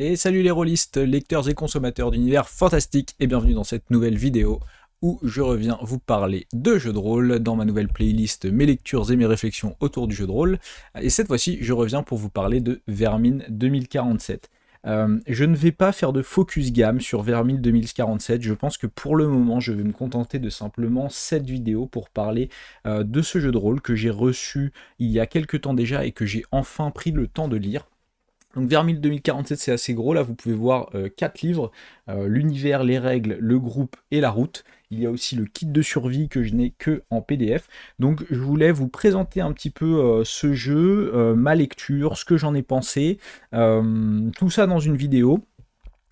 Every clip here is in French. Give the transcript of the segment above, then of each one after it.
Et salut les rôlistes, lecteurs et consommateurs d'univers fantastiques, et bienvenue dans cette nouvelle vidéo où je reviens vous parler de jeux de rôle dans ma nouvelle playlist Mes lectures et mes réflexions autour du jeu de rôle. Et cette fois-ci, je reviens pour vous parler de Vermine 2047. Je ne vais pas faire de focus gamme sur Vermine 2047, je pense que pour le moment je vais me contenter de simplement cette vidéo pour parler de ce jeu de rôle que j'ai reçu il y a quelques temps déjà et que j'ai enfin pris le temps de lire. Donc Vermine 2047 c'est assez gros, là vous pouvez voir 4 livres, l'univers, les règles, le groupe et la route. Il y a aussi le kit de survie que je n'ai que en PDF. Donc je voulais vous présenter un petit peu ce jeu, ma lecture, ce que j'en ai pensé, tout ça dans une vidéo.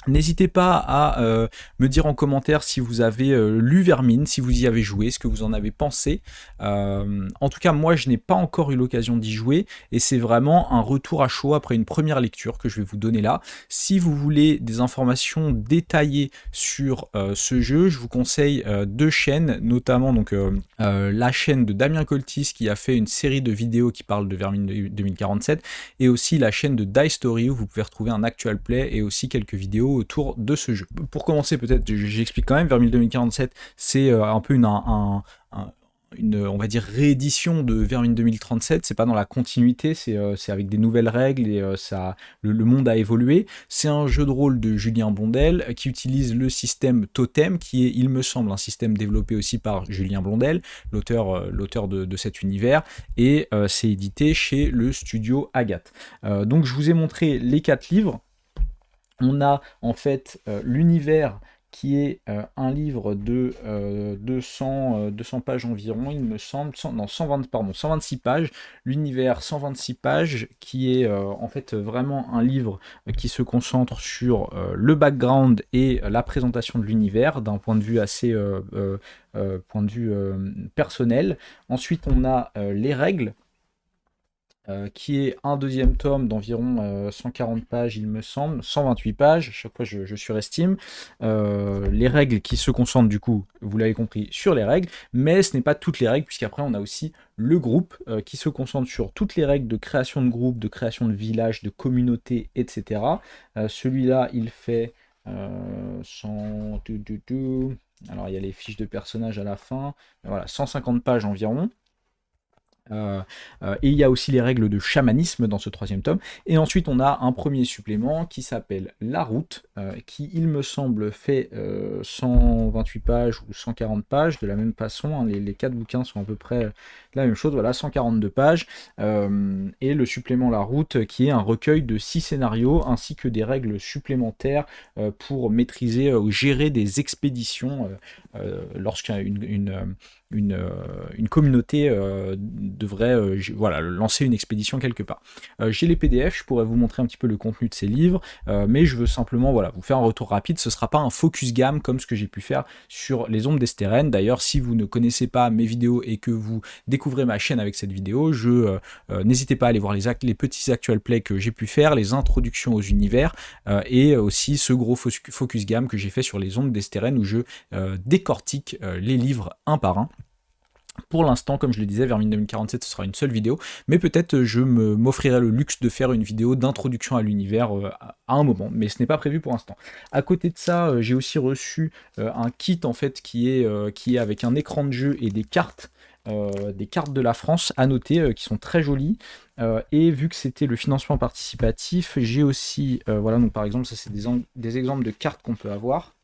N'hésitez pas à me dire en commentaire si vous avez lu Vermine, si vous y avez joué, ce que vous en avez pensé. En tout cas, moi, je n'ai pas encore eu l'occasion d'y jouer, et c'est vraiment un retour à chaud après une première lecture que je vais vous donner là. Si vous voulez des informations détaillées sur ce jeu, je vous conseille deux chaînes, notamment donc, la chaîne de Damien Coltis qui a fait une série de vidéos qui parlent de Vermine 2047, et aussi la chaîne de Die Story où vous pouvez retrouver un actual play et aussi quelques vidéos autour de ce jeu. Pour commencer, peut-être, j'explique quand même, Vermine 2047, c'est un peu une, on va dire, réédition de Vermine 2037. C'est pas dans la continuité, c'est avec des nouvelles règles et le monde a évolué. C'est un jeu de rôle de Julien Blondel qui utilise le système Totem, qui est, il me semble, un système développé aussi par Julien Blondel, l'auteur de cet univers, et c'est édité chez le studio Agathe. Donc je vous ai montré les 4 livres. On a en fait l'univers qui est un livre de 200 pages environ, il me semble, 126 pages, l'univers 126 pages, qui est en fait vraiment un livre qui se concentre sur le background et la présentation de l'univers d'un point de vue assez personnel. Ensuite, on a les règles, qui est un deuxième tome d'environ 140 pages, il me semble, 128 pages, à chaque fois je surestime. Les règles qui se concentrent du coup, vous l'avez compris, sur les règles, mais ce n'est pas toutes les règles, puisqu'après on a aussi le groupe qui se concentre sur toutes les règles de création de groupe, de création de village, de communauté, etc. Celui-là, il fait 100... Alors il y a les fiches de personnages à la fin, voilà, 150 pages environ. Et il y a aussi les règles de chamanisme dans ce troisième tome. Et ensuite, on a un premier supplément qui s'appelle La Route, qui, il me semble, fait 128 pages ou 140 pages, de la même façon. Hein, les 4 bouquins sont à peu près la même chose, voilà, 142 pages. Et le supplément La Route, qui est un recueil de 6 scénarios, ainsi que des règles supplémentaires pour maîtriser ou gérer des expéditions lorsqu'une communauté devrait voilà, lancer une expédition quelque part. J'ai les PDF, je pourrais vous montrer un petit peu le contenu de ces livres, mais je veux simplement voilà, vous faire un retour rapide. Ce ne sera pas un focus gamme comme ce que j'ai pu faire sur les ombres d'Estérène. D'ailleurs, si vous ne connaissez pas mes vidéos et que vous découvrez ma chaîne avec cette vidéo, n'hésitez pas à aller voir les petits actual plays que j'ai pu faire, les introductions aux univers, et aussi ce gros focus gamme que j'ai fait sur les ombres d'Estérène où je décortique les livres un par un. Pour l'instant, comme je le disais, Vermine 2047, ce sera une seule vidéo, mais peut-être je m'offrirai le luxe de faire une vidéo d'introduction à l'univers à un moment, mais ce n'est pas prévu pour l'instant. À côté de ça, j'ai aussi reçu un kit en fait qui est avec un écran de jeu et des cartes de la France à noter, qui sont très jolies. Et vu que c'était le financement participatif, j'ai aussi, voilà, donc par exemple, ça c'est des exemples de cartes qu'on peut avoir,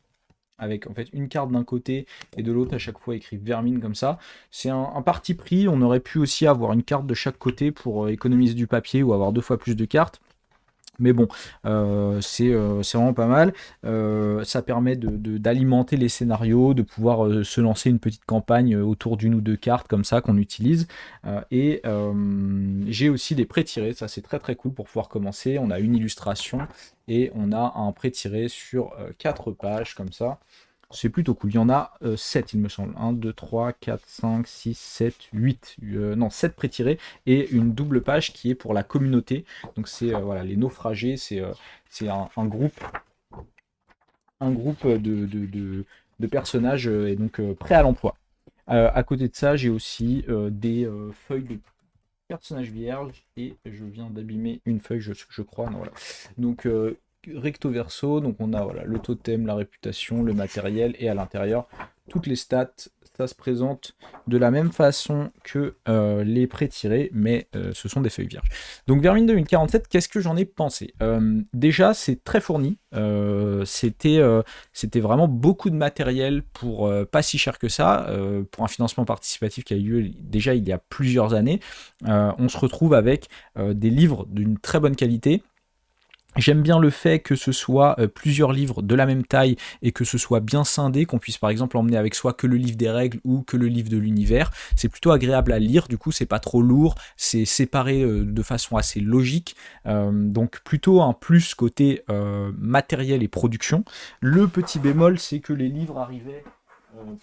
avec en fait une carte d'un côté et de l'autre à chaque fois écrit Vermine comme ça. C'est un parti pris, on aurait pu aussi avoir une carte de chaque côté pour économiser du papier ou avoir 2 fois plus de cartes. Mais bon, c'est vraiment pas mal. Ça permet d'alimenter les scénarios, de pouvoir se lancer une petite campagne autour d'une ou deux cartes comme ça qu'on utilise. Et j'ai aussi des pré-tirés, ça c'est très très cool pour pouvoir commencer. On a une illustration et on a un pré-tiré sur 4 pages comme ça. C'est plutôt cool. Il y en a 7, il me semble. 1, 2, 3, 4, 5, 6, 7, 8. Non, 7 pré-tirés. Et une double page qui est pour la communauté. Donc c'est voilà, les naufragés. C'est un groupe, de personnages et donc prêts à l'emploi. À côté de ça, j'ai aussi des feuilles de personnages vierges. Et je viens d'abîmer une feuille, je crois. Non, voilà. Donc recto verso, donc on a voilà, le totem, la réputation, le matériel, et à l'intérieur, toutes les stats. Ça se présente de la même façon que les pré-tirés, mais ce sont des feuilles vierges. Donc Vermine 2047, qu'est-ce que j'en ai pensé? Déjà, c'est très fourni. C'était vraiment beaucoup de matériel pour pas si cher que ça, pour un financement participatif qui a eu lieu déjà il y a plusieurs années. On se retrouve avec des livres d'une très bonne qualité. J'aime bien le fait que ce soit plusieurs livres de la même taille et que ce soit bien scindé, qu'on puisse par exemple emmener avec soi que le livre des règles ou que le livre de l'univers. C'est plutôt agréable à lire, du coup c'est pas trop lourd, c'est séparé de façon assez logique, donc plutôt un plus côté matériel et production. Le petit bémol, c'est que les livres arrivaient,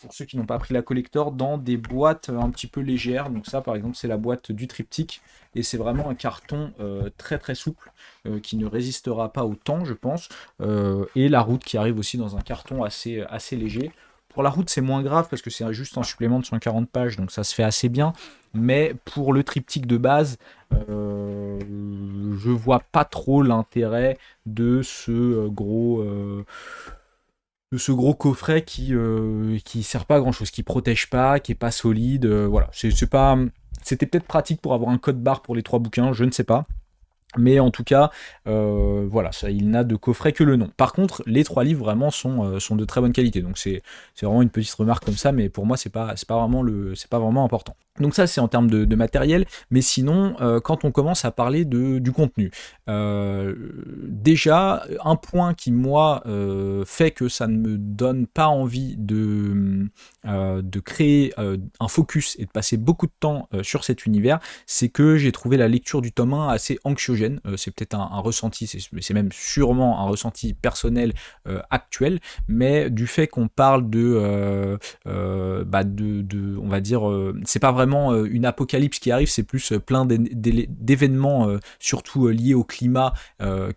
pour ceux qui n'ont pas pris la collector, dans des boîtes un petit peu légères. Donc ça par exemple c'est la boîte du triptyque, et c'est vraiment un carton très très souple, qui ne résistera pas au temps je pense, et la route qui arrive aussi dans un carton assez léger. Pour la route c'est moins grave parce que c'est juste un supplément de 140 pages, donc ça se fait assez bien, mais pour le triptyque de base, je vois pas trop l'intérêt de ce gros coffret qui sert pas à grand chose, qui protège pas, qui est pas solide, voilà. C'est pas, c'était peut-être pratique pour avoir un code barre pour les 3 bouquins, je ne sais pas. Mais en tout cas, voilà, ça, il n'a de coffret que le nom. Par contre, les 3 livres vraiment sont de très bonne qualité. Donc c'est vraiment une petite remarque comme ça, mais pour moi c'est pas vraiment important. Donc ça c'est en termes de matériel, mais sinon quand on commence à parler du contenu, déjà un point qui moi fait que ça ne me donne pas envie de créer un focus et de passer beaucoup de temps sur cet univers, c'est que j'ai trouvé la lecture du tome 1 assez anxiogène. C'est peut-être un ressenti, c'est même sûrement un ressenti personnel actuel, mais du fait qu'on parle de on va dire, c'est pas vraiment une apocalypse qui arrive, c'est plus plein d'événements, surtout liés au climat,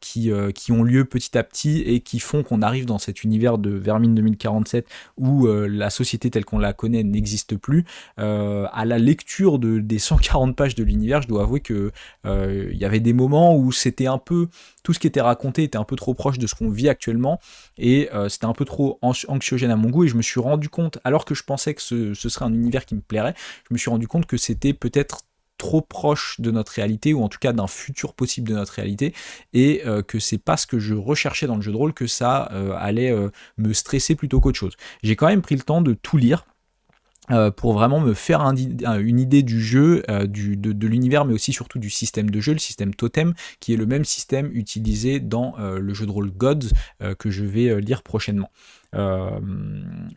qui ont lieu petit à petit et qui font qu'on arrive dans cet univers de Vermine 2047 où la société telle qu'on la connaît n'existe plus. À la lecture des 140 pages de l'univers, je dois avouer que il y avait des moments où c'était un peu, tout ce qui était raconté était un peu trop proche de ce qu'on vit actuellement, et c'était un peu trop anxiogène à mon goût, et je me suis rendu compte, alors que je pensais que ce serait un univers qui me plairait, je me suis rendu compte que c'était peut-être trop proche de notre réalité, ou en tout cas d'un futur possible de notre réalité, et que c'est pas ce que je recherchais dans le jeu de rôle, que ça allait me stresser plutôt qu'autre chose. J'ai quand même pris le temps de tout lire, pour vraiment me faire une idée du jeu, de l'univers, mais aussi surtout du système de jeu, le système Totem, qui est le même système utilisé dans le jeu de rôle Gods, que je vais lire prochainement.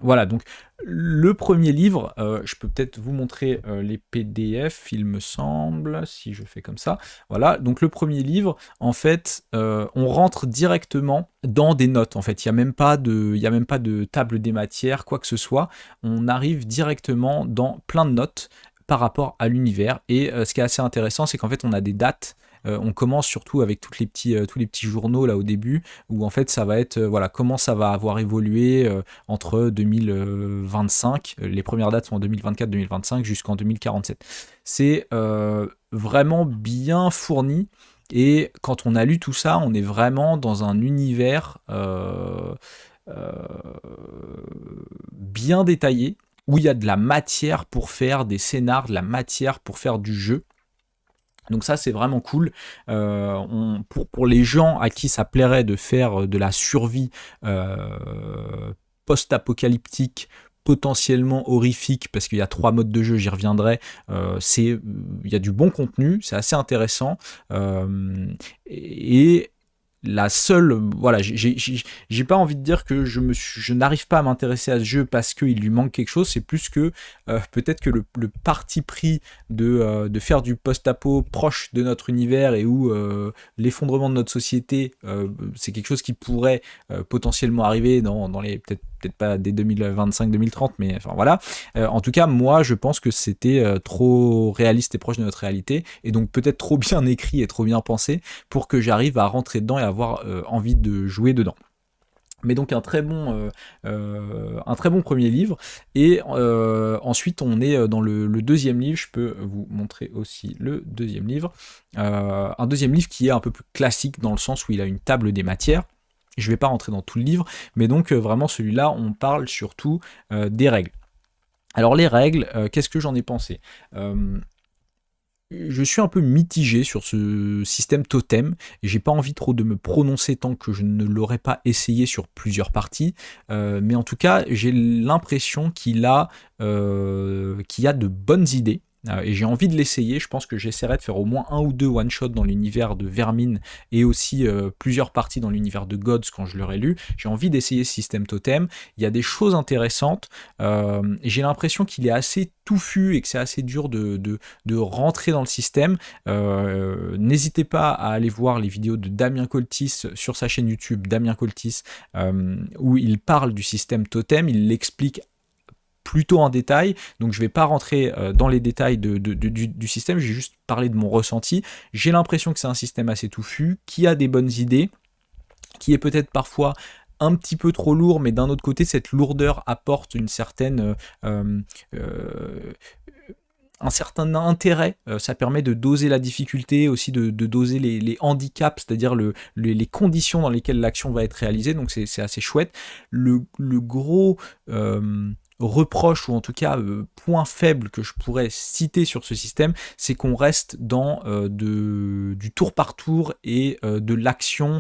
Voilà, donc le premier livre, je peux peut-être vous montrer les PDF, il me semble, si je fais comme ça. Voilà, donc le premier livre, en fait, on rentre directement dans des notes. En fait, il n'y a même pas de table des matières, quoi que ce soit. On arrive directement dans plein de notes par rapport à l'univers. Et ce qui est assez intéressant, c'est qu'en fait, on a des dates. On commence surtout avec tous les petits journaux là au début, où en fait ça va être voilà, comment ça va avoir évolué entre 2025, les premières dates sont en 2024-2025 jusqu'en 2047. C'est vraiment bien fourni, et quand on a lu tout ça, on est vraiment dans un univers bien détaillé, où il y a de la matière pour faire des scénars, de la matière pour faire du jeu. Donc ça c'est vraiment cool. Pour les gens à qui ça plairait de faire de la survie post-apocalyptique, potentiellement horrifique, parce qu'il y a 3 modes de jeu, j'y reviendrai, il y a du bon contenu, c'est assez intéressant, et la seule, voilà, j'ai pas envie de dire que je n'arrive pas à m'intéresser à ce jeu parce qu'il lui manque quelque chose, c'est plus que peut-être que le parti pris de faire du post-apo proche de notre univers, et où l'effondrement de notre société, c'est quelque chose qui pourrait potentiellement arriver dans les, peut-être pas dès 2025-2030, mais enfin voilà. En tout cas, moi, je pense que c'était trop réaliste et proche de notre réalité, et donc peut-être trop bien écrit et trop bien pensé pour que j'arrive à rentrer dedans et avoir envie de jouer dedans. Mais donc un très bon premier livre, et ensuite on est dans le deuxième livre. Je peux vous montrer aussi le deuxième livre, un deuxième livre qui est un peu plus classique dans le sens où il a une table des matières. Je ne vais pas rentrer dans tout le livre, mais donc vraiment celui-là, on parle surtout des règles. Alors les règles, qu'est-ce que j'en ai pensé? Je suis un peu mitigé sur ce système totem, et j'ai pas envie trop de me prononcer tant que je ne l'aurais pas essayé sur plusieurs parties, mais en tout cas j'ai l'impression qu'il a de bonnes idées. Et j'ai envie de l'essayer. Je pense que j'essaierai de faire au moins un ou deux one-shots dans l'univers de Vermine et aussi plusieurs parties dans l'univers de Gods quand je l'aurai lu. J'ai envie d'essayer ce système totem. Il y a des choses intéressantes. Et j'ai l'impression qu'il est assez touffu et que c'est assez dur de rentrer dans le système. N'hésitez pas à aller voir les vidéos de Damien Coltis sur sa chaîne YouTube, Damien Coltis, où il parle du système totem. Il l'explique plutôt en détail, donc je ne vais pas rentrer dans les détails du système, j'ai juste parlé de mon ressenti. J'ai l'impression que c'est un système assez touffu, qui a des bonnes idées, qui est peut-être parfois un petit peu trop lourd, mais d'un autre côté, cette lourdeur apporte une certaine... un certain intérêt, ça permet de doser la difficulté, aussi de doser les handicaps, c'est-à-dire les conditions dans lesquelles l'action va être réalisée, donc c'est assez chouette. Le gros reproche, ou en tout cas point faible que je pourrais citer sur ce système, c'est qu'on reste dans du tour par tour et de l'action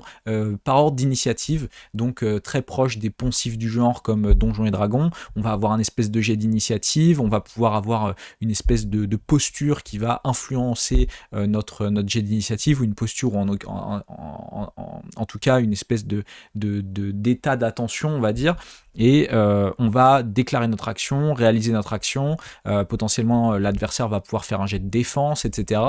par ordre d'initiative, donc très proche des poncifs du genre comme Donjons et Dragons. On va avoir un espèce de jet d'initiative, on va pouvoir avoir une espèce de posture qui va influencer notre jet d'initiative, ou une posture, ou en tout cas une espèce d'état d'attention, on va dire, et on va déclarer notre action, réaliser notre action, potentiellement l'adversaire va pouvoir faire un jet de défense, etc.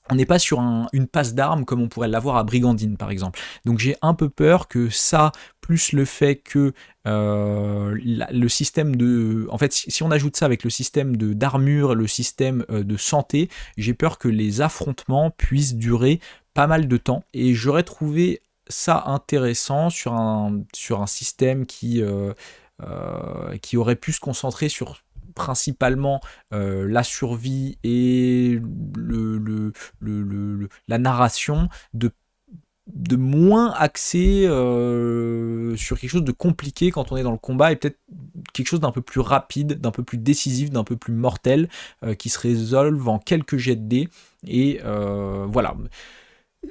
On n'est pas sur une passe d'armes comme on pourrait l'avoir à Brigandine par exemple. Donc j'ai un peu peur que ça, plus le fait que le système de... En fait, si on ajoute ça avec le système d'armure, le système de santé, j'ai peur que les affrontements puissent durer pas mal de temps. Et j'aurais trouvé ça intéressant sur un système qui aurait pu se concentrer sur principalement la survie et la narration, de moins axé sur quelque chose de compliqué quand on est dans le combat, et peut-être quelque chose d'un peu plus rapide, d'un peu plus décisif, d'un peu plus mortel, qui se résolve en quelques jets de dés. Et voilà.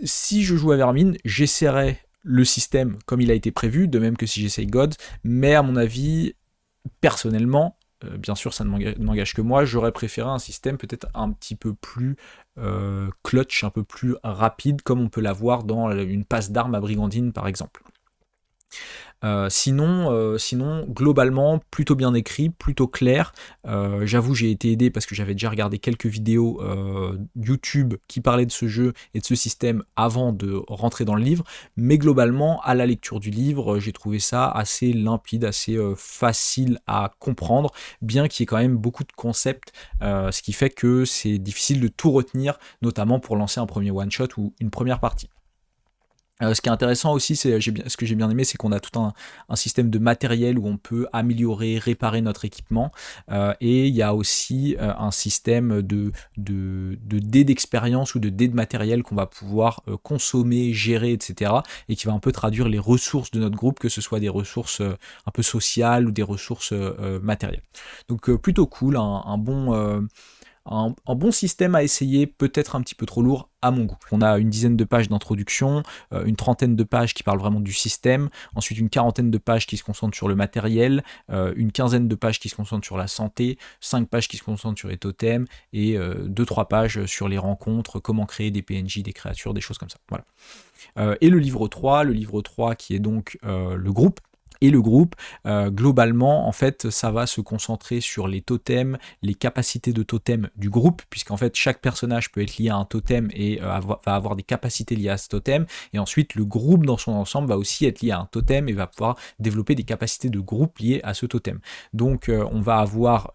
Si je joue à Vermine, j'essaierai le système comme il a été prévu, de même que si j'essaye Gods, mais à mon avis, personnellement, bien sûr ça ne m'engage que moi, j'aurais préféré un système peut-être un petit peu plus clutch, un peu plus rapide, comme on peut l'avoir dans une passe d'armes à Brigandine par exemple. Sinon, globalement, plutôt bien écrit, plutôt clair. J'avoue, j'ai été aidé parce que j'avais déjà regardé quelques vidéos YouTube qui parlaient de ce jeu et de ce système avant de rentrer dans le livre, mais globalement, à la lecture du livre, j'ai trouvé ça assez limpide, assez facile à comprendre, bien qu'il y ait quand même beaucoup de concepts, ce qui fait que c'est difficile de tout retenir, notamment pour lancer un premier one-shot ou une première partie. Ce qui est intéressant aussi, ce que j'ai bien aimé, c'est qu'on a tout un système de matériel où on peut améliorer, réparer notre équipement, et il y a aussi un système de dés d'expérience ou de dés de matériel qu'on va pouvoir consommer, gérer, etc., et qui va un peu traduire les ressources de notre groupe, que ce soit des ressources un peu sociales ou des ressources matérielles. Donc plutôt cool, un bon système à essayer, peut-être un petit peu trop lourd à mon goût. On a une dizaine de pages d'introduction, une trentaine de pages qui parlent vraiment du système, ensuite une quarantaine de pages qui se concentrent sur le matériel, une quinzaine de pages qui se concentrent sur la santé, 5 pages qui se concentrent sur les totems, et 2-3 pages sur les rencontres, comment créer des PNJ, des créatures, des choses comme ça. Voilà. Et le livre 3 qui est donc le groupe. Et le groupe, globalement, en fait, ça va se concentrer sur les totems, les capacités de totem du groupe, puisqu'en fait, chaque personnage peut être lié à un totem et va avoir des capacités liées à ce totem. Et ensuite, le groupe dans son ensemble va aussi être lié à un totem et va pouvoir développer des capacités de groupe liées à ce totem. Donc, on va avoir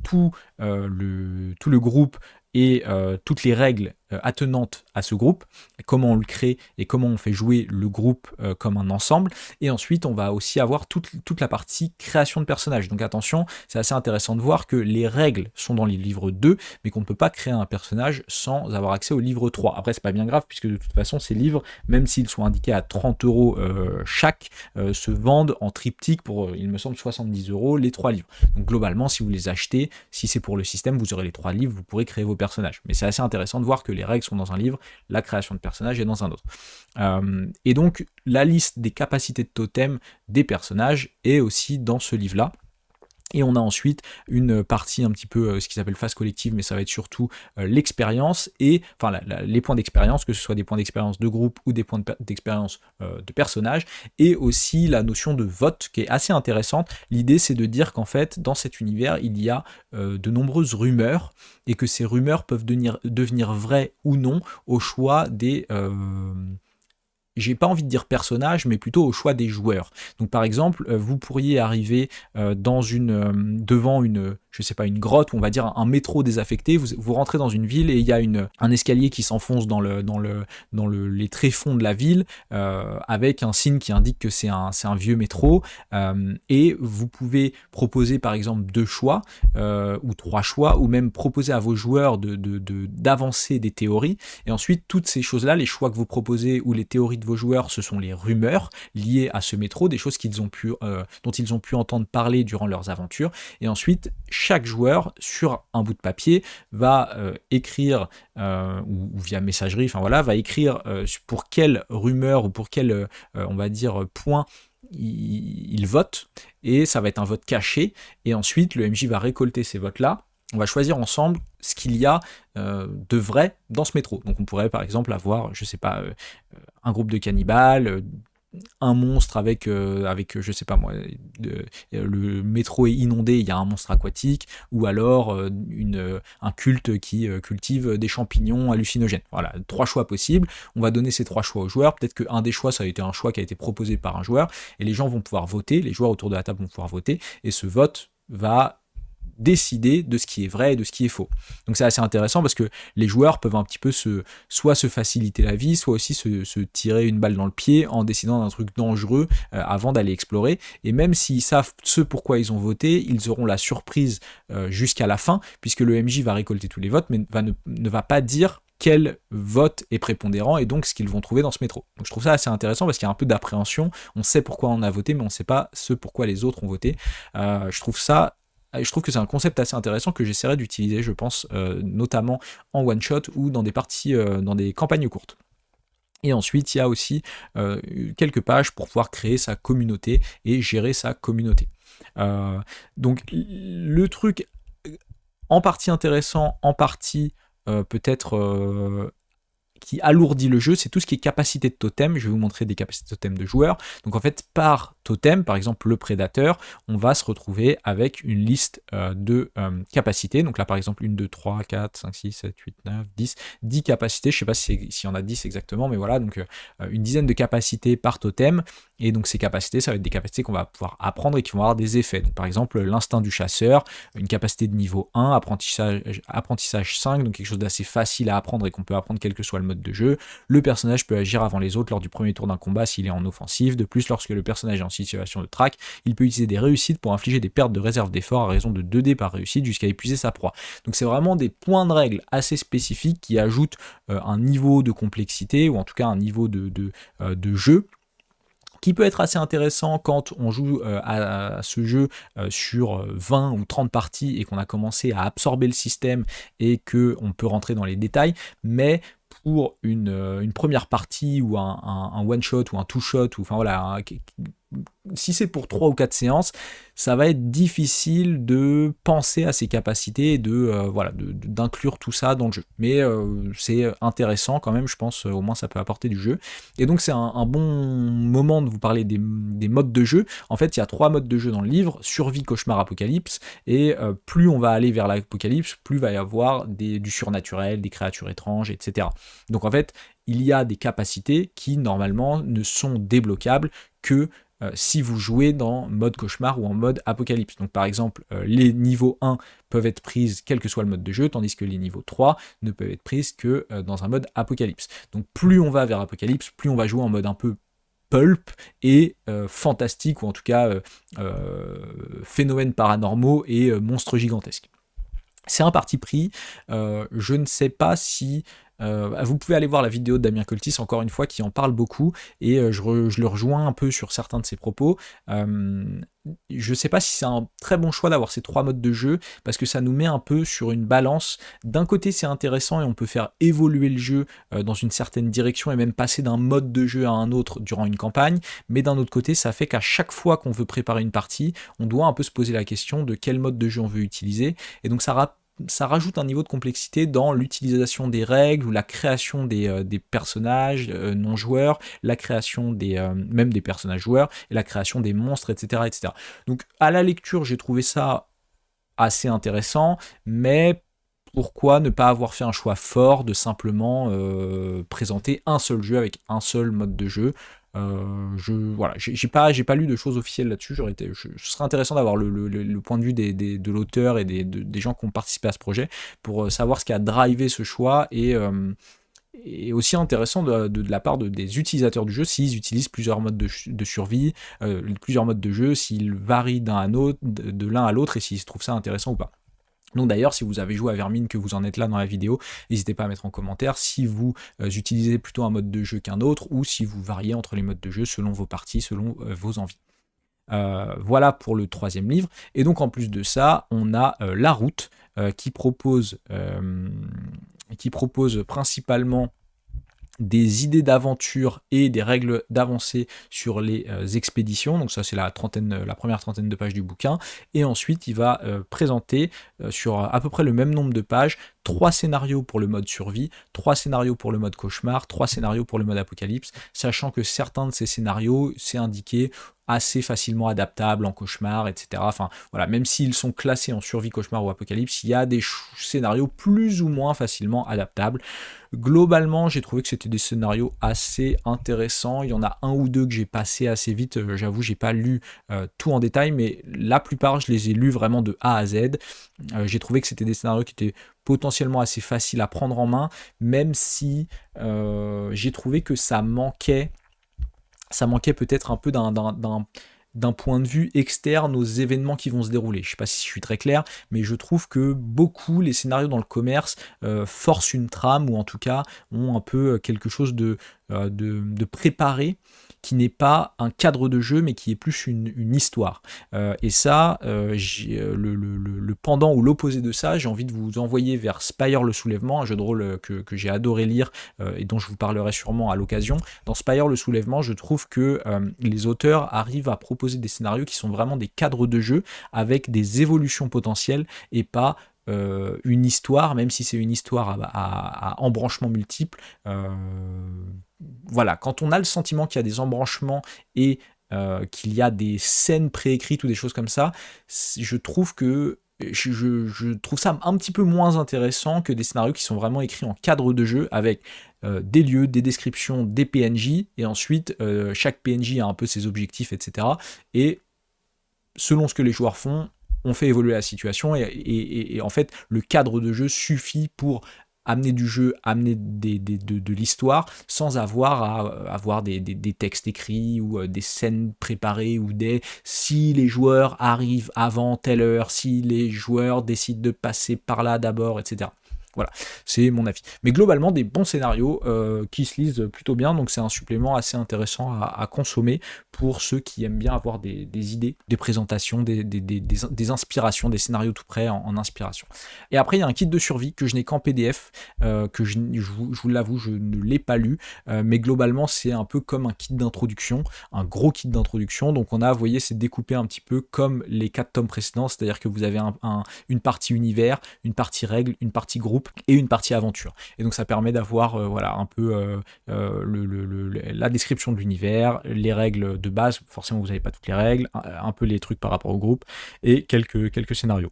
tout le groupe et toutes les règles attenantes à ce groupe, comment on le crée et comment on fait jouer le groupe comme un ensemble. Et ensuite, on va aussi avoir toute la partie création de personnages. Donc attention, c'est assez intéressant de voir que les règles sont dans les livres 2, mais qu'on ne peut pas créer un personnage sans avoir accès au livre 3. Après, c'est pas bien grave, puisque de toute façon, ces livres, même s'ils sont indiqués à 30 € chaque, se vendent en triptyque pour, il me semble, 70 € les 3 livres. Donc globalement, si vous les achetez, si c'est pour le système, vous aurez les 3 livres, vous pourrez créer vos personnages. Mais c'est assez intéressant de voir que les règles sont dans un livre, la création de personnages est dans un autre. Et donc, la liste des capacités de totem des personnages est aussi dans ce livre-là. Et on a ensuite une partie un petit peu ce qui s'appelle phase collective, mais ça va être surtout l'expérience et enfin les points d'expérience, que ce soit des points d'expérience de groupe ou des points d'expérience de personnages, et aussi la notion de vote qui est assez intéressante. L'idée, c'est de dire qu'en fait, dans cet univers, il y a de nombreuses rumeurs, et que ces rumeurs peuvent devenir vraies ou non au choix des... j'ai pas envie de dire personnage, mais plutôt au choix des joueurs. Donc par exemple, vous pourriez arriver devant une, je sais pas, une grotte, ou on va dire un métro désaffecté, vous rentrez dans une ville et il y a un escalier qui s'enfonce dans les tréfonds de la ville, avec un signe qui indique que c'est un vieux métro, et vous pouvez proposer par exemple 2 choix, ou 3 choix, ou même proposer à vos joueurs d'avancer des théories, et ensuite toutes ces choses-là, les choix que vous proposez ou les théories de vos joueurs, ce sont les rumeurs liées à ce métro, des choses dont ils ont pu entendre parler durant leurs aventures. Et ensuite, chaque joueur, sur un bout de papier, va écrire, ou via messagerie, enfin voilà, va écrire pour quelle rumeur ou pour quel, on va dire, point il vote, et ça va être un vote caché, et ensuite le MJ va récolter ces votes-là. On va choisir ensemble ce qu'il y a de vrai dans ce métro. Donc on pourrait par exemple avoir, je sais pas, un groupe de cannibales, un monstre avec je sais pas moi, le métro est inondé, il y a un monstre aquatique, ou alors un culte qui cultive des champignons hallucinogènes. Voilà, 3 choix possibles. On va donner ces 3 choix aux joueurs. Peut-être qu'un des choix, ça a été un choix qui a été proposé par un joueur, et les gens vont pouvoir voter, les joueurs autour de la table vont pouvoir voter, et ce vote va décider de ce qui est vrai et de ce qui est faux. Donc c'est assez intéressant parce que les joueurs peuvent un petit peu soit se faciliter la vie, soit aussi se tirer une balle dans le pied en décidant d'un truc dangereux avant d'aller explorer. Et même s'ils savent ce pourquoi ils ont voté, ils auront la surprise jusqu'à la fin, puisque le MJ va récolter tous les votes, mais ne va pas dire quel vote est prépondérant et donc ce qu'ils vont trouver dans ce métro. Donc je trouve ça assez intéressant parce qu'il y a un peu d'appréhension. On sait pourquoi on a voté, mais on ne sait pas ce pourquoi les autres ont voté. Je trouve que c'est un concept assez intéressant que j'essaierai d'utiliser, je pense, notamment en one-shot ou dans des parties, dans des campagnes courtes. Et ensuite, il y a aussi quelques pages pour pouvoir créer sa communauté et gérer sa communauté. Donc le truc en partie intéressant, en partie peut-être... qui alourdit le jeu, c'est tout ce qui est capacité de totem. Je vais vous montrer des capacités de totem de joueurs. Donc en fait, par totem, par exemple le prédateur, on va se retrouver avec une liste de capacités. Donc là, par exemple, 1, 2, 3, 4, 5, 6, 7, 8, 9, 10 capacités. Je ne sais pas s'il y en a 10 exactement, mais voilà, donc une dizaine de capacités par totem. Et donc ces capacités, ça va être des capacités qu'on va pouvoir apprendre et qui vont avoir des effets. Donc par exemple, l'instinct du chasseur, une capacité de niveau 1, apprentissage 5, donc quelque chose d'assez facile à apprendre et qu'on peut apprendre quel que soit le mode de jeu. Le personnage peut agir avant les autres lors du premier tour d'un combat s'il est en offensive. De plus, lorsque le personnage est en situation de track, il peut utiliser des réussites pour infliger des pertes de réserve d'effort à raison de 2 dés par réussite jusqu'à épuiser sa proie. Donc c'est vraiment des points de règle assez spécifiques qui ajoutent un niveau de complexité, ou en tout cas un niveau de jeu qui peut être assez intéressant quand on joue à ce jeu sur 20 ou 30 parties et qu'on a commencé à absorber le système et qu'on peut rentrer dans les détails, mais pour une première partie ou un one-shot ou un two-shot, ou enfin voilà, si c'est pour 3 ou 4 séances, ça va être difficile de penser à ses capacités et d'inclure tout ça dans le jeu. Mais c'est intéressant quand même, je pense, au moins ça peut apporter du jeu. Et donc c'est un bon moment de vous parler des modes de jeu. En fait, il y a 3 modes de jeu dans le livre: survie, cauchemar, apocalypse. Et plus on va aller vers l'apocalypse, plus il va y avoir du surnaturel, des créatures étranges, etc. Donc en fait, il y a des capacités qui normalement ne sont débloquables que si si vous jouez dans mode cauchemar ou en mode apocalypse. Donc par exemple, les niveaux 1 peuvent être prises quel que soit le mode de jeu, tandis que les niveaux 3 ne peuvent être prises que dans un mode apocalypse. Donc plus on va vers apocalypse, plus on va jouer en mode un peu pulp et fantastique, ou en tout cas phénomènes paranormaux et monstres gigantesques. C'est un parti pris, je ne sais pas si... vous pouvez aller voir la vidéo de Damien Coltis, encore une fois, qui en parle beaucoup, et je le rejoins un peu sur certains de ses propos. Je ne sais pas si c'est un très bon choix d'avoir ces 3 modes de jeu, parce que ça nous met un peu sur une balance. D'un côté, c'est intéressant et on peut faire évoluer le jeu dans une certaine direction, et même passer d'un mode de jeu à un autre durant une campagne, mais d'un autre côté, ça fait qu'à chaque fois qu'on veut préparer une partie, on doit un peu se poser la question de quel mode de jeu on veut utiliser, et donc ça rajoute un niveau de complexité dans l'utilisation des règles ou la création des personnages non joueurs, la création même des personnages joueurs, et la création des monstres, etc., etc. Donc à la lecture, j'ai trouvé ça assez intéressant, mais pourquoi ne pas avoir fait un choix fort de simplement présenter un seul jeu avec un seul mode de jeu. Voilà, j'ai pas lu de choses officielles là-dessus. Ce serait intéressant d'avoir le point de vue de l'auteur et des gens qui ont participé à ce projet pour savoir ce qui a drivé ce choix, et aussi intéressant de la part des utilisateurs du jeu, s'ils utilisent plusieurs modes de survie, plusieurs modes de jeu, s'ils varient d'un à l'autre, de l'un à l'autre, et s'ils trouvent ça intéressant ou pas. Donc d'ailleurs, si vous avez joué à Vermine, que vous en êtes là dans la vidéo, n'hésitez pas à mettre en commentaire si vous utilisez plutôt un mode de jeu qu'un autre, ou si vous variez entre les modes de jeu selon vos parties, selon vos envies. Voilà pour le 3e livre. Et donc en plus de ça, on a La Route, qui propose principalement des idées d'aventure et des règles d'avancée sur les expéditions. Donc ça, c'est la première trentaine de pages du bouquin. Et ensuite, il va présenter sur à peu près le même nombre de pages 3 scénarios pour le mode survie, 3 scénarios pour le mode cauchemar, 3 scénarios pour le mode apocalypse, sachant que certains de ces scénarios, c'est indiqué assez facilement adaptables en cauchemar, etc. Enfin, voilà, même s'ils sont classés en survie, cauchemar ou apocalypse, il y a des scénarios plus ou moins facilement adaptables. Globalement, j'ai trouvé que c'était des scénarios assez intéressants. Il y en a un ou deux que j'ai passé assez vite. J'avoue, j'ai pas lu tout en détail, mais la plupart, je les ai lus vraiment de A à Z. J'ai trouvé que c'était des scénarios qui étaient potentiellement assez faciles à prendre en main, même si j'ai trouvé que ça manquait peut-être un peu d'un point de vue externe aux événements qui vont se dérouler. Je ne sais pas si je suis très clair, mais je trouve que les scénarios dans le commerce forcent une trame, ou en tout cas ont un peu quelque chose de préparé, qui n'est pas un cadre de jeu, mais qui est plus une histoire. Et ça, le pendant ou l'opposé de ça, j'ai envie de vous envoyer vers Spire le Soulèvement, un jeu de rôle que j'ai adoré lire et dont je vous parlerai sûrement à l'occasion. Dans Spire le Soulèvement, je trouve que les auteurs arrivent à proposer des scénarios qui sont vraiment des cadres de jeu avec des évolutions potentielles, et pas une histoire, même si c'est une histoire à embranchements multiples. Voilà, quand on a le sentiment qu'il y a des embranchements et qu'il y a des scènes préécrites ou des choses comme ça, je trouve ça un petit peu moins intéressant que des scénarios qui sont vraiment écrits en cadre de jeu, avec des lieux, des descriptions, des PNJ, et ensuite chaque PNJ a un peu ses objectifs, etc. Et selon ce que les joueurs font, on fait évoluer la situation, et en fait, le cadre de jeu suffit pour amener du jeu, amener de l'histoire, sans avoir à avoir des textes écrits ou des scènes préparées, ou si les joueurs arrivent avant telle heure, si les joueurs décident de passer par là d'abord, etc. Voilà, c'est mon avis. Mais globalement, des bons scénarios qui se lisent plutôt bien, donc c'est un supplément assez intéressant à consommer pour ceux qui aiment bien avoir des idées, des présentations, des inspirations, des scénarios tout prêts en inspiration. Et après, il y a un kit de survie que je n'ai qu'en PDF, que je vous l'avoue, je ne l'ai pas lu, mais globalement, c'est un peu comme un kit d'introduction, un gros kit d'introduction. Donc on a, vous voyez, c'est découpé un petit peu comme les 4 tomes précédents, c'est-à-dire que vous avez une partie univers, une partie règles, une partie groupe et une partie aventure. Et donc ça permet d'avoir voilà, un peu la description de l'univers, les règles de base, forcément vous n'avez pas toutes les règles, un peu les trucs par rapport au groupe, et quelques scénarios.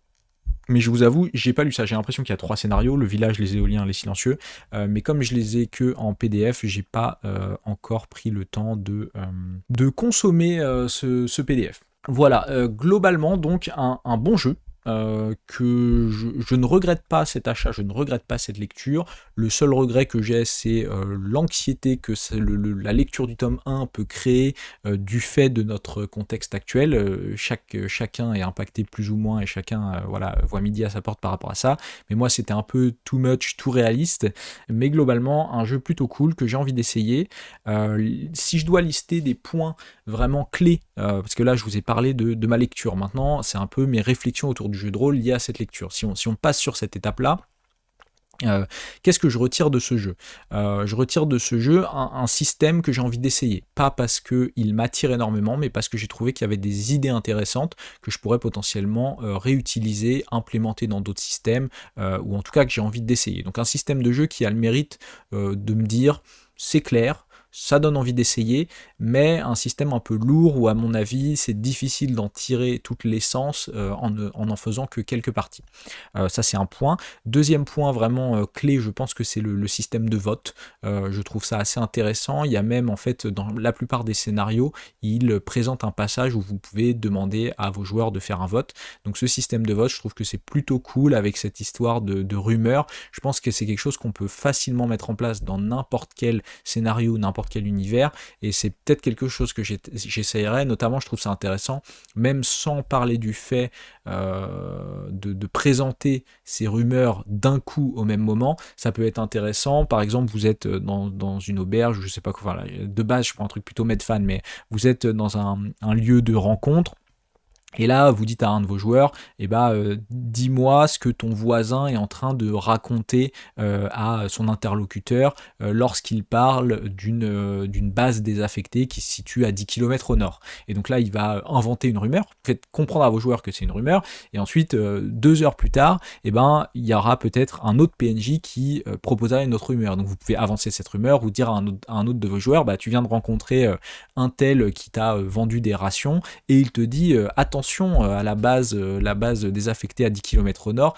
Mais je vous avoue, j'ai pas lu ça. J'ai l'impression qu'il y a 3 scénarios, le village, les éoliens, les silencieux. Mais comme je les ai que en PDF, j'ai pas encore pris le temps de consommer ce PDF. Voilà, globalement donc un bon jeu. Que je ne regrette pas cet achat, je ne regrette pas cette lecture. Le seul regret que j'ai, c'est l'anxiété que la lecture du tome 1 peut créer du fait de notre contexte actuel. Chacun est impacté plus ou moins et chacun voilà, voit midi à sa porte par rapport à ça. Mais moi, c'était un peu too much, too réaliste. Mais globalement, un jeu plutôt cool que j'ai envie d'essayer. Si je dois lister des points vraiment clés, parce que là, je vous ai parlé de ma lecture. Maintenant, c'est un peu mes réflexions autour du jeu de rôle liées à cette lecture. Si on passe sur cette étape-là, qu'est-ce que je retire de ce jeu ? Je retire de ce jeu un système que j'ai envie d'essayer. Pas parce qu'il m'attire énormément, mais parce que j'ai trouvé qu'il y avait des idées intéressantes que je pourrais potentiellement réutiliser, implémenter dans d'autres systèmes, ou en tout cas que j'ai envie d'essayer. Donc un système de jeu qui a le mérite de me dire, c'est clair, ça donne envie d'essayer, mais un système un peu lourd où à mon avis c'est difficile d'en tirer toute l'essence en faisant que quelques parties. Ça c'est un point. Deuxième point vraiment clé, je pense que c'est le système de vote. Je trouve ça assez intéressant. Il y a même en fait dans la plupart des scénarios, il présente un passage où vous pouvez demander à vos joueurs de faire un vote. Donc ce système de vote, je trouve que c'est plutôt cool avec cette histoire de rumeurs. Je pense que c'est quelque chose qu'on peut facilement mettre en place dans n'importe quel scénario, n'importe quel univers, et c'est peut-être quelque chose que j'essayerais, notamment je trouve ça intéressant, même sans parler du fait de présenter ces rumeurs d'un coup au même moment, ça peut être intéressant. Par exemple, vous êtes dans une auberge, je sais pas quoi, voilà, de base je prends un truc plutôt Medfan, mais vous êtes dans un lieu de rencontre. Et là, vous dites à un de vos joueurs, dis-moi ce que ton voisin est en train de raconter à son interlocuteur lorsqu'il parle d'une base désaffectée qui se situe à 10 km au nord. Et donc là, il va inventer une rumeur, faites comprendre à vos joueurs que c'est une rumeur, et ensuite, 2 heures plus tard, il y aura peut-être un autre PNJ qui proposera une autre rumeur. Donc vous pouvez avancer cette rumeur ou dire à un autre de vos joueurs, tu viens de rencontrer un tel qui t'a vendu des rations, et il te dit, attention à la base désaffectée à 10 km au nord,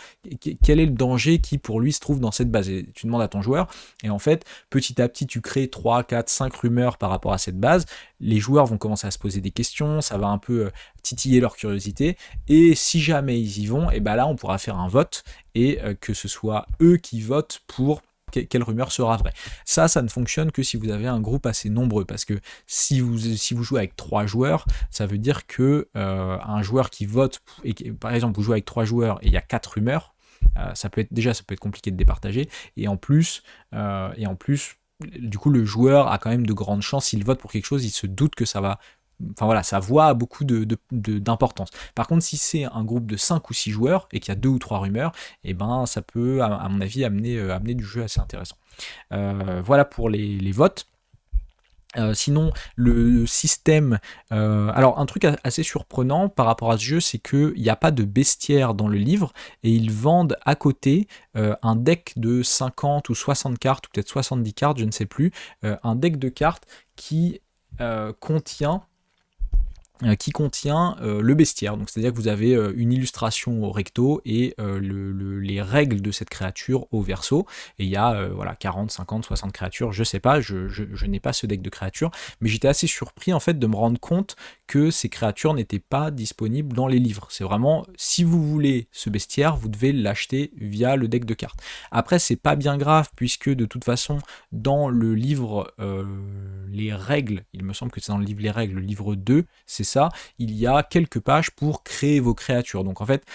quel est le danger qui pour lui se trouve dans cette base, et tu demandes à ton joueur, et en fait petit à petit tu crées 3, 4, 5 rumeurs par rapport à cette base, les joueurs vont commencer à se poser des questions, ça va un peu titiller leur curiosité, et si jamais ils y vont, et là on pourra faire un vote, et que ce soit eux qui votent pour quelle rumeur sera vraie. Ça ne fonctionne que si vous avez un groupe assez nombreux, parce que si vous jouez avec 3 joueurs, ça veut dire que un joueur qui vote, par exemple vous jouez avec 3 joueurs et il y a 4 rumeurs, ça peut être compliqué de départager, et en plus, du coup le joueur a quand même de grandes chances, s'il vote pour quelque chose, il se doute que ça va... Enfin voilà, ça voit beaucoup d'importance. Par contre, si c'est un groupe de 5 ou 6 joueurs et qu'il y a 2 ou 3 rumeurs, ça peut, à mon avis, amener du jeu assez intéressant. Voilà pour les votes. Sinon, le système... alors, un truc assez surprenant par rapport à ce jeu, c'est qu'il n'y a pas de bestiaire dans le livre, et ils vendent à côté un deck de 50 ou 60 cartes, ou peut-être 70 cartes, je ne sais plus, un deck de cartes qui contient le bestiaire. Donc c'est-à-dire que vous avez une illustration au recto et les règles de cette créature au verso, et il y a 40, 50, 60 créatures, je sais pas, je n'ai pas ce deck de créatures, mais j'étais assez surpris en fait de me rendre compte que ces créatures n'étaient pas disponibles dans les livres. C'est vraiment, si vous voulez ce bestiaire, vous devez l'acheter via le deck de cartes. Après, c'est pas bien grave, puisque de toute façon, dans le livre les règles, il me semble que c'est dans le livre les règles, le livre 2, c'est ça, il y a quelques pages pour créer vos créatures. Donc en fait,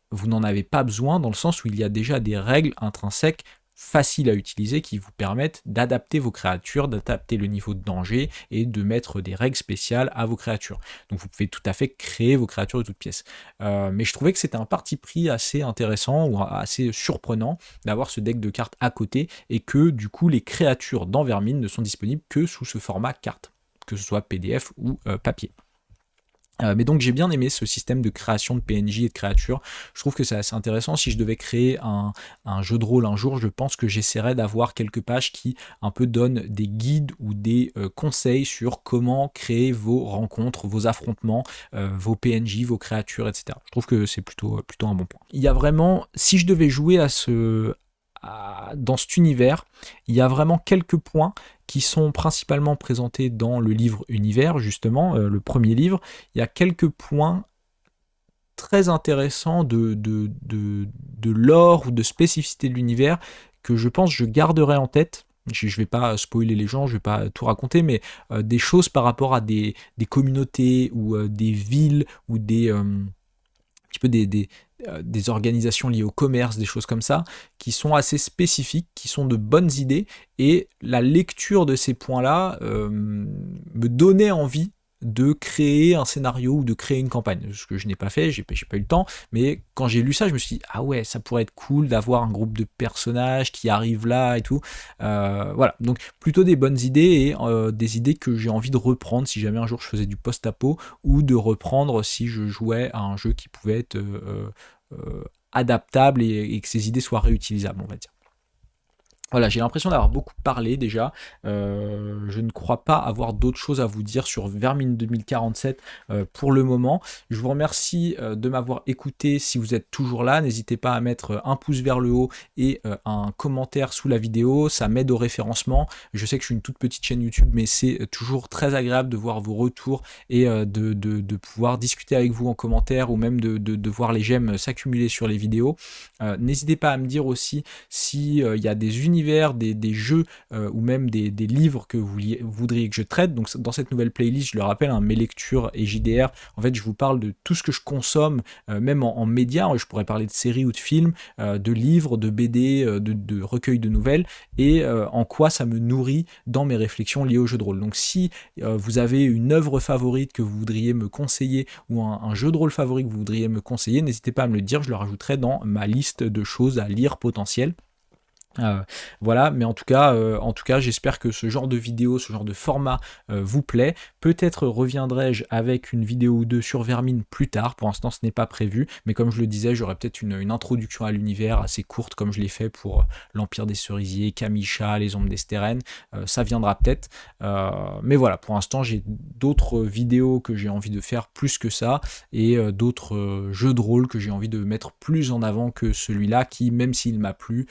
vous n'en avez pas besoin, dans le sens où il y a déjà des règles intrinsèques faciles à utiliser qui vous permettent d'adapter vos créatures, d'adapter le niveau de danger et de mettre des règles spéciales à vos créatures. Donc vous pouvez tout à fait créer vos créatures de toutes pièces. Mais je trouvais que c'était un parti pris assez intéressant ou assez surprenant d'avoir ce deck de cartes à côté, et que du coup les créatures dans Vermine ne sont disponibles que sous ce format carte, que ce soit PDF ou papier. Mais donc j'ai bien aimé ce système de création de PNJ et de créatures. Je trouve que c'est assez intéressant. Si je devais créer un jeu de rôle un jour, je pense que j'essaierais d'avoir quelques pages qui un peu donnent des guides ou des conseils sur comment créer vos rencontres, vos affrontements, vos PNJ, vos créatures, etc. Je trouve que c'est plutôt un bon point. Il y a vraiment, si je devais jouer dans cet univers, il y a vraiment quelques points qui sont principalement présentés dans le livre Univers, justement, le premier livre. Il y a quelques points très intéressants de lore ou de spécificité de l'univers que je pense je garderai en tête. Je ne vais pas spoiler les gens, je ne vais pas tout raconter, mais des choses par rapport à des communautés ou des villes ou un petit peu des organisations liées au commerce, des choses comme ça, qui sont assez spécifiques, qui sont de bonnes idées, et la lecture de ces points-là me donnait envie de créer un scénario ou de créer une campagne, ce que je n'ai pas fait, j'ai pas eu le temps, mais quand j'ai lu ça, je me suis dit, ah ouais, ça pourrait être cool d'avoir un groupe de personnages qui arrivent là et tout, voilà, donc plutôt des bonnes idées, et des idées que j'ai envie de reprendre si jamais un jour je faisais du post-apo, ou de reprendre si je jouais à un jeu qui pouvait être adaptable et que ces idées soient réutilisables, on va dire. Voilà, j'ai l'impression d'avoir beaucoup parlé déjà. Je ne crois pas avoir d'autres choses à vous dire sur Vermine 2047 pour le moment. Je vous remercie de m'avoir écouté si vous êtes toujours là. N'hésitez pas à mettre un pouce vers le haut et un commentaire sous la vidéo. Ça m'aide au référencement. Je sais que je suis une toute petite chaîne YouTube, mais c'est toujours très agréable de voir vos retours et de pouvoir discuter avec vous en commentaire, ou même de voir les j'aime s'accumuler sur les vidéos. N'hésitez pas à me dire aussi s'il y a des univers, des jeux ou même des livres que vous voudriez que je traite. Donc dans cette nouvelle playlist, je le rappelle, mes lectures et JDR, en fait je vous parle de tout ce que je consomme, même en médias. Je pourrais parler de séries ou de films, de livres, de BD, de recueils de nouvelles, et en quoi ça me nourrit dans mes réflexions liées au jeu de rôle. Donc si vous avez une œuvre favorite que vous voudriez me conseiller, ou un jeu de rôle favori que vous voudriez me conseiller, n'hésitez pas à me le dire, je le rajouterai dans ma liste de choses à lire potentielles. Voilà, mais en tout cas, j'espère que ce genre de vidéo, ce genre de format vous plaît. Peut-être reviendrai-je avec une vidéo ou deux sur Vermine plus tard. Pour l'instant, ce n'est pas prévu, mais comme je le disais, j'aurai peut-être une introduction à l'univers assez courte, comme je l'ai fait pour l'Empire des Cerisiers, Kamisha, les Ombres d'Esteren. Ça viendra peut-être, mais voilà, pour l'instant, j'ai d'autres vidéos que j'ai envie de faire plus que ça, et d'autres jeux de rôle que j'ai envie de mettre plus en avant que celui-là, qui, même s'il m'a plu,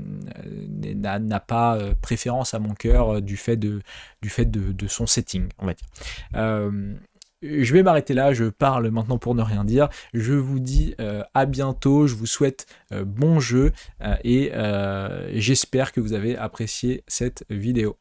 n'a pas préférence à mon cœur du fait de son setting, on va dire. Je vais m'arrêter là, je parle maintenant pour ne rien dire. Je vous dis à bientôt, je vous souhaite bon jeu, et j'espère que vous avez apprécié cette vidéo.